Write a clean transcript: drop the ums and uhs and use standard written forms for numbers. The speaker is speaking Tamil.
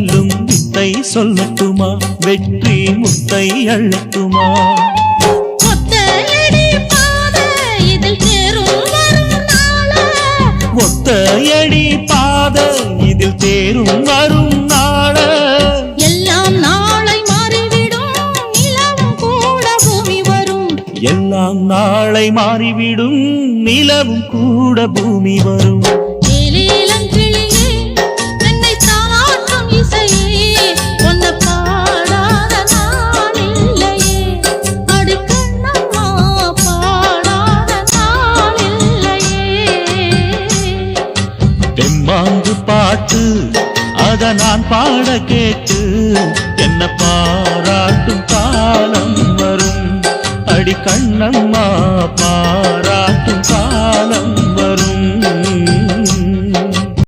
வெல்லும் வித்தை சொல்லட்டுமா, வெற்றி முத்தை அள்ளட்டுமா? ஒத்தையடி பாதை இதில் தேரும் வரும் நாள எல்லாம் நாளை மாறிவிடும் நிலவும் கூட பூமி வரும். எல்லாம் நாளை மாறிவிடும் நிலவும் கூட பூமி வரும். தெம்மாங்கு பாட்டு அத நான் பாட கேட்டு என்ன பாராட்டும் காலம் வரும். அடி கண்ணம்மா பாராட்டும்